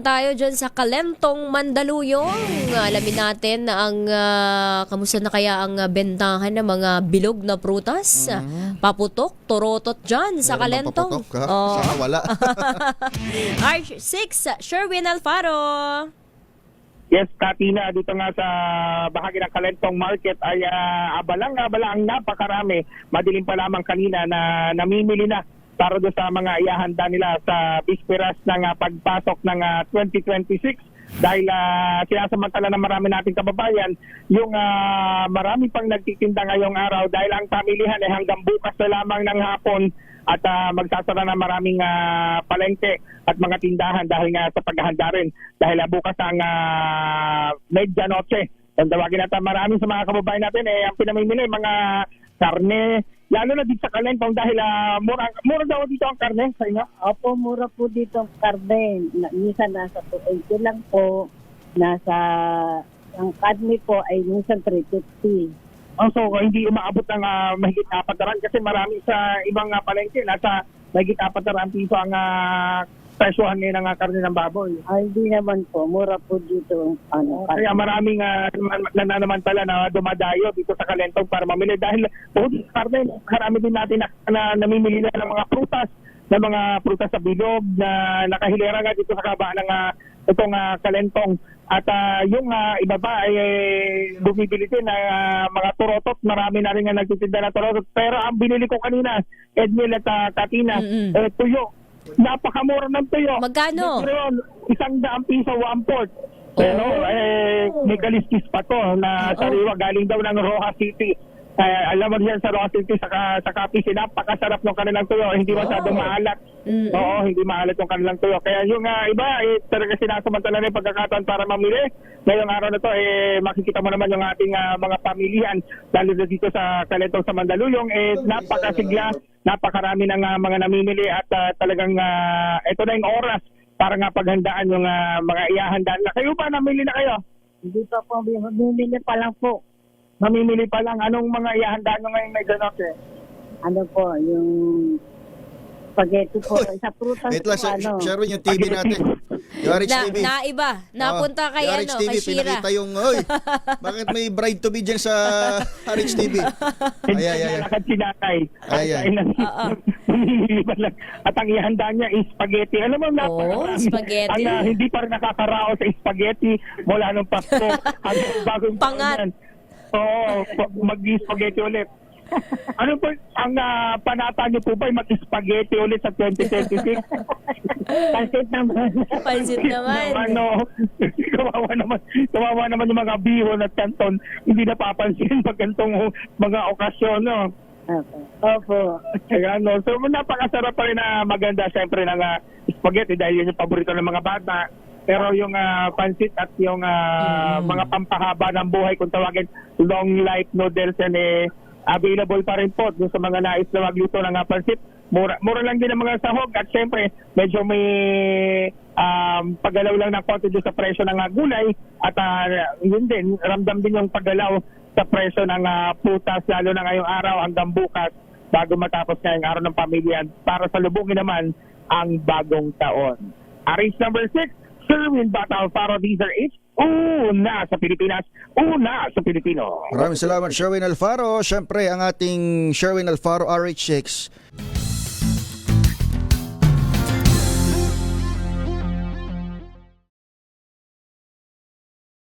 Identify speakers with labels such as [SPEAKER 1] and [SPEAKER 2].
[SPEAKER 1] tayo dyan sa Kalentong, Mandaluyong. Alamin natin na ang kamusta na kaya ang bentahan ng mga bilog na prutas. Paputok, torotot dyan sa
[SPEAKER 2] Meron bang
[SPEAKER 1] Kalentong.
[SPEAKER 2] paputok, ha? Saka wala.
[SPEAKER 1] R6, Sherwin Alfaro.
[SPEAKER 3] Yes, Katina, dito nga sa bahagi ng Kalentong Market ay abala ang napakarami. Madilim pa lamang kanina na namimili na para doon sa mga ihahanda nila sa bisperas ng pagpasok ng 2026. Dahil sinasamantala ng marami nating kababayan, yung marami pang nagtitinda ngayong araw dahil ang pamilihan ay hanggang bukas na lamang ng hapon at magsasara na maraming palengke at mga tindahan dahil nga sa paghahanda rin. Dahil bukas ang medianoche. Ang tawagin natin maraming sa mga kababayan natin ang pinamimili mga karne, lalo na dito sa Kalentong dahil mura daw dito ang karne sa inyo.
[SPEAKER 4] Opo, mura po dito ang karne. Minsan nasa 280 lang po. Ang karne po ay minsan 350.
[SPEAKER 3] So hindi umaabot ng mahigit 400 kasi marami sa ibang palengke nasa mahigit 400 piso ang presyohan ngayon ng karne ng baboy.
[SPEAKER 4] Ay, hindi naman po. Mura po dito ang
[SPEAKER 3] Kaya
[SPEAKER 4] karne.
[SPEAKER 3] maraming nananamantala na dumadayo dito sa Kalentong para mamili dahil bukod sa karne, marami din natin na namimili na ng mga prutas, sa bilog na nakahilera nga dito sa kabaan ng itong Kalentong. At yung iba pa ay bumibili din na mga turotot. Marami na rin nga nagtitinda na turotot. Pero ang binili ko kanina, Edmil at Katina, tuyo. Napakamura ng tuyo.
[SPEAKER 1] Magkano?
[SPEAKER 3] 100 piso, 1/4. Pero may kaliskis pa to na sariwa galing daw ng Rojas City. Alam mo yan sa Rojas City sa Capiz, napakasarap ng kanilang tuyo. Hindi masyadong maalat. Oo, hindi maalat yung kanilang tuyo. Kaya yung iba, talaga sinasamantala na yung pagkakataon para mamili. Ngayong araw na to, makikita mo naman yung ating mga pamilihan, lalo na dito sa Kalentong sa Mandaluyong, napakasigla, napakarami ng mga namimili at talagang ito na yung oras para nga paghandaan yung mga ihahandaan na. Kayo ba, namili na kayo?
[SPEAKER 4] Hindi pa po. Bumili pa lang po.
[SPEAKER 3] Mamimili pa lang. Anong mga ihahandaan nyo ngayong medianoche?
[SPEAKER 4] Ano po, yung spaghetti po. Sa prutas
[SPEAKER 2] Wait lang,
[SPEAKER 4] po,
[SPEAKER 2] Sherwin, yung TV natin. Yung RH TV.
[SPEAKER 1] Naiba. Napunta kay
[SPEAKER 2] Yung RH TV,
[SPEAKER 1] kay Shira.
[SPEAKER 2] pinakita yung, oy, bakit may bride to be dyan sa RH TV? Ay.
[SPEAKER 3] Nalakad si Natay.
[SPEAKER 2] Ay.
[SPEAKER 3] Mamimili pa lang. At ang ihanda niya is spaghetti. Alam mo,
[SPEAKER 1] spaghetti.
[SPEAKER 3] Hindi pa rin nakakaraos sa spaghetti mula nung Pasko. Bagong taon
[SPEAKER 1] Pangat.
[SPEAKER 3] yan. Oo, mag-spaghetti ulit. Ano po, ang panata niyo po ba ay mag-spaghetti ulit sa 2026?
[SPEAKER 4] Pansit naman.
[SPEAKER 1] Pansit naman.
[SPEAKER 3] Ano, kawawa naman yung mga bihon at kanton, hindi napapansin pag ganitong mga okasyon, no?
[SPEAKER 4] Opo.
[SPEAKER 3] Kaya, no, so napakasarap pa rin na maganda siyempre ng spaghetti dahil yun yung paborito ng mga bata. Pero yung pansit at yung mga pampahaba ng buhay, kung tawagin long life noodles, available pa rin po dun sa mga nais na magluto ng pansit. Mura lang din ang mga sahog at syempre medyo may paggalaw lang ng konti doon sa presyo ng gulay at yun din, ramdam din yung paggalaw sa presyo ng putas lalo na ngayong araw hanggang bukas bago matapos ngayong araw ng pamilya para salubungin naman ang bagong taon. Race number 6, Sherwin Bata Alfaro, these are it. Una sa Pilipinas, una sa Pilipino.
[SPEAKER 2] Maraming salamat, Sherwin Alfaro. Siyempre, ang ating Sherwin Alfaro RH6.